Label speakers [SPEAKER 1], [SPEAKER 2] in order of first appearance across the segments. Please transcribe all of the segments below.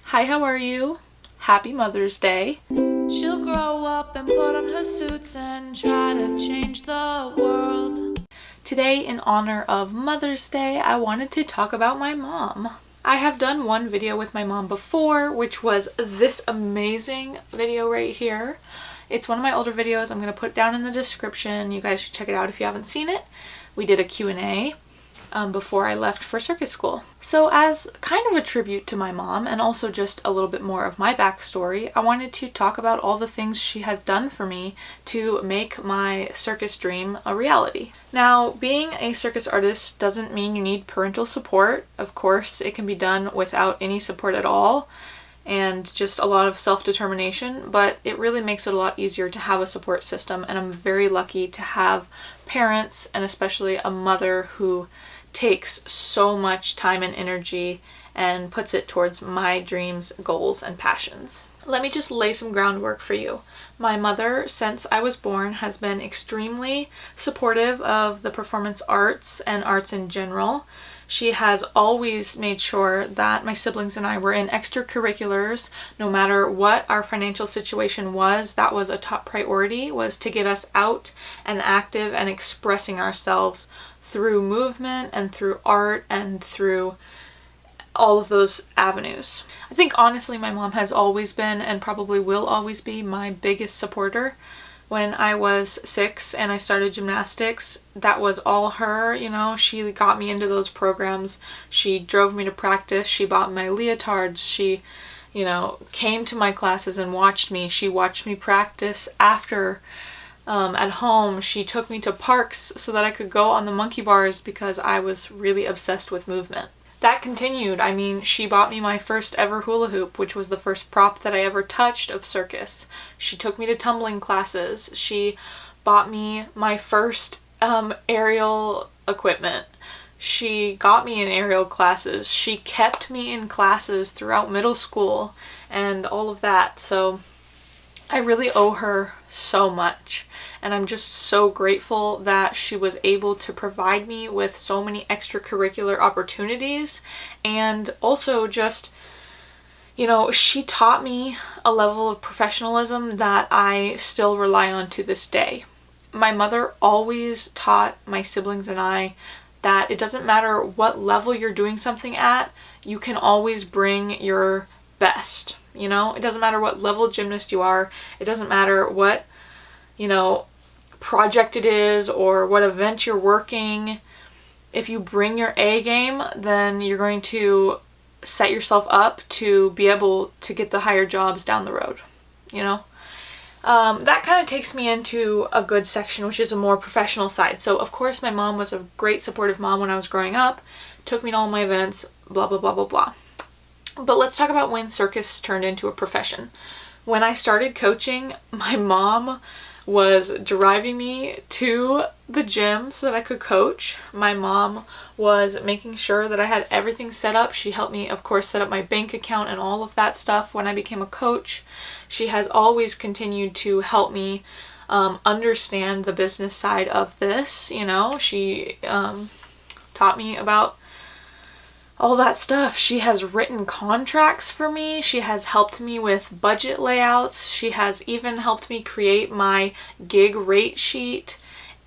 [SPEAKER 1] Hi, how are you? Happy Mother's Day.
[SPEAKER 2] She'll grow up and put on her suits and try to change the world.
[SPEAKER 1] Today, in honor of Mother's Day, I wanted to talk about my mom. I have done one video with my mom before, which was this amazing video right here. It's one of my older videos. I'm going to put it down in the description. You guys should check it out if you haven't seen it. We did a Q&A before I left for circus school. So as kind of a tribute to my mom and also just a little bit more of my backstory, I wanted to talk about all the things she has done for me to make my circus dream a reality. Now, being a circus artist doesn't mean you need parental support. Of course, it can be done without any support at all and just a lot of self-determination, but it really makes it a lot easier to have a support system, and I'm very lucky to have parents and especially a mother who takes so much time and energy and puts it towards my dreams, goals, and passions. Let me just lay some groundwork for you. My mother, since I was born, has been extremely supportive of the performance arts and arts in general. She has always made sure that my siblings and I were in extracurriculars. No matter what our financial situation was, that was a top priority, was to get us out and active and expressing ourselves through movement and through art and through all of those avenues. I think honestly my mom has always been and probably will always be my biggest supporter. When I was 6 and I started gymnastics, that was all her, she got me into those programs. She drove me to practice. She bought my leotards. She, came to my classes and watched me. She watched me practice after at home. She took me to parks so that I could go on the monkey bars because I was really obsessed with movement. That continued. She bought me my first ever hula hoop, which was the first prop that I ever touched of circus. She took me to tumbling classes. She bought me my first aerial equipment. She got me in aerial classes. She kept me in classes throughout middle school and all of that. So I really owe her so much, and I'm just so grateful that she was able to provide me with so many extracurricular opportunities, and also just, she taught me a level of professionalism that I still rely on to this day. My mother always taught my siblings and I that it doesn't matter what level you're doing something at, you can always bring your best. It doesn't matter what level gymnast you are. It doesn't matter what, project it is or what event you're working. If you bring your A game, then you're going to set yourself up to be able to get the higher jobs down the road, That kind of takes me into a good section, which is a more professional side. So, of course, my mom was a great supportive mom when I was growing up, took me to all my events, blah, blah, blah, blah, blah. But let's talk about when circus turned into a profession. When I started coaching, my mom was driving me to the gym so that I could coach. My mom was making sure that I had everything set up. She helped me, of course, set up my bank account and all of that stuff when I became a coach. She has always continued to help me understand the business side of this. She taught me about all that stuff. She has written contracts for me. She has helped me with budget layouts. She has even helped me create my gig rate sheet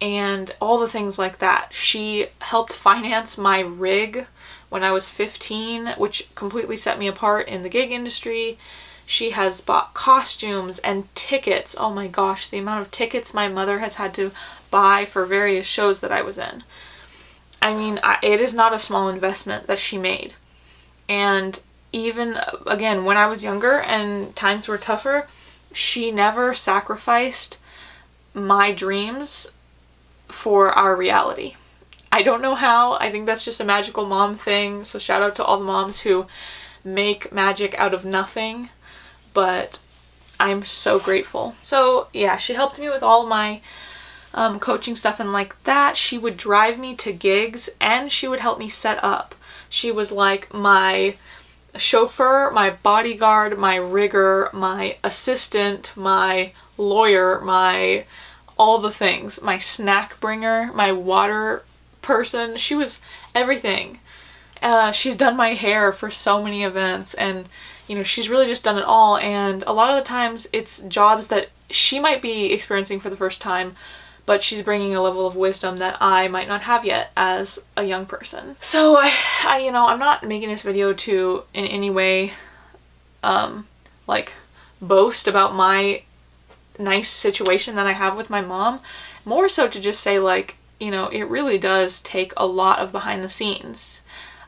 [SPEAKER 1] and all the things like that. She helped finance my rig when I was 15, which completely set me apart in the gig industry. She has bought costumes and tickets. Oh my gosh, the amount of tickets my mother has had to buy for various shows that I was in. It is not a small investment that she made. And even, again, when I was younger and times were tougher, she never sacrificed my dreams for our reality. I don't know how. I think that's just a magical mom thing. So shout out to all the moms who make magic out of nothing. But I'm so grateful. So yeah, she helped me with all my coaching stuff and like that. She would drive me to gigs and she would help me set up. She was like my chauffeur, my bodyguard, my rigger, my assistant, my lawyer, my all the things, my snack bringer, my water person. She was everything. She's done my hair for so many events, and you know, she's really just done it all, and a lot of the times it's jobs that she might be experiencing for the first time, but she's bringing a level of wisdom that I might not have yet as a young person. So I you know, I'm not making this video to in any way like boast about my nice situation that I have with my mom, more so to just say, like, you know, it really does take a lot of behind the scenes.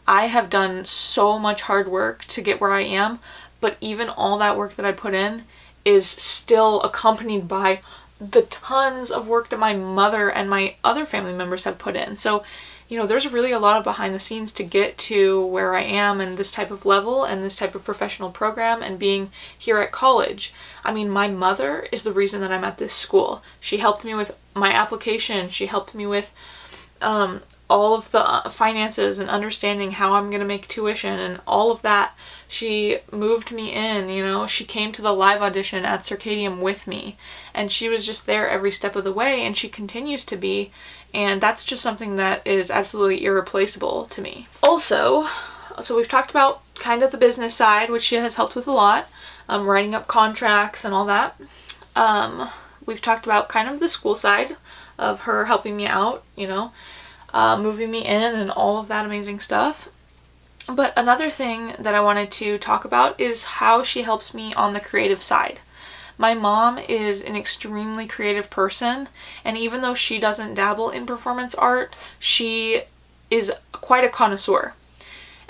[SPEAKER 1] I have done so much hard work to get where I am, but even all that work that I put in is still accompanied by the tons of work that my mother and my other family members have put in. So, you know, there's really a lot of behind the scenes to get to where I am and this type of level and this type of professional program and being here at college. I mean, my mother is the reason that I'm at this school. She helped me with my application. She helped me with all of the finances and understanding how I'm going to make tuition and all of that. She moved me in, you know, she came to the live audition at Circadium with me, and she was just there every step of the way, and she continues to be, and that's just something that is absolutely irreplaceable to me. Also, so we've talked about kind of the business side, which she has helped with a lot, writing up contracts and all that. We've talked about kind of the school side of her helping me out, you know, moving me in and all of that amazing stuff. But another thing that I wanted to talk about is how she helps me on the creative side. My mom is an extremely creative person, and even though she doesn't dabble in performance art, she is quite a connoisseur.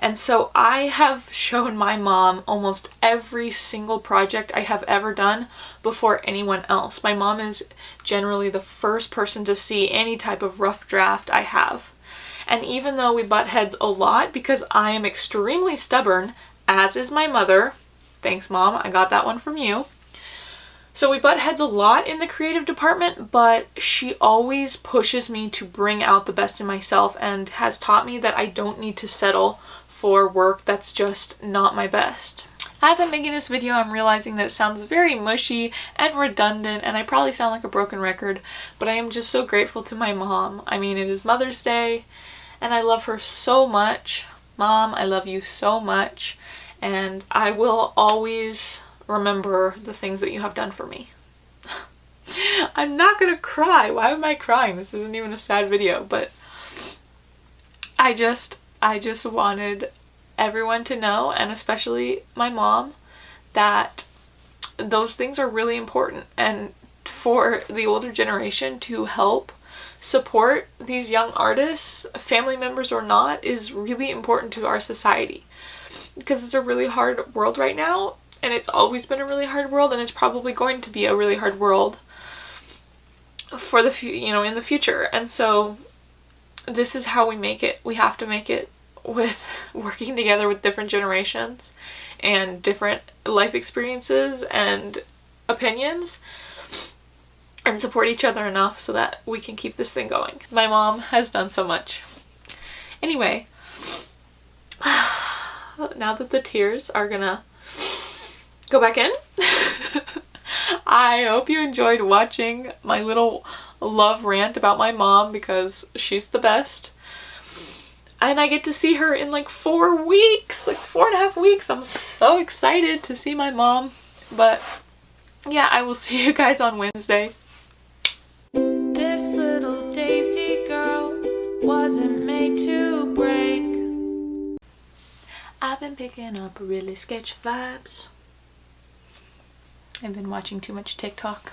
[SPEAKER 1] And so I have shown my mom almost every single project I have ever done before anyone else. My mom is generally the first person to see any type of rough draft I have. And even though we butt heads a lot because I am extremely stubborn, as is my mother, thanks Mom, I got that one from you. So we butt heads a lot in the creative department, but she always pushes me to bring out the best in myself and has taught me that I don't need to settle for work that's just not my best. As I'm making this video, I'm realizing that it sounds very mushy and redundant, and I probably sound like a broken record, but I am just so grateful to my mom. I mean, it is Mother's Day, and I love her so much. Mom, I love you so much, and I will always remember the things that you have done for me. I'm not gonna cry. Why am I crying? This isn't even a sad video, but I just wanted everyone to know, and especially my mom, that those things are really important, and for the older generation to help support these young artists, family members or not, is really important to our society, because it's a really hard world right now, and it's always been a really hard world, and it's probably going to be a really hard world for the in the future. And so this is how we make it. We have to make it with working together with different generations and different life experiences and opinions, and support each other enough so that we can keep this thing going. My mom has done so much. Anyway, now that the tears are gonna go back in, I hope you enjoyed watching my little love rant about my mom, because she's the best. And I get to see her in like 4 weeks, like 4.5 weeks. I'm so excited to see my mom. But yeah, I will see you guys on Wednesday.
[SPEAKER 2] This little Daisy girl wasn't made to break.
[SPEAKER 1] I've been picking up really sketchy vibes. I've been watching too much TikTok.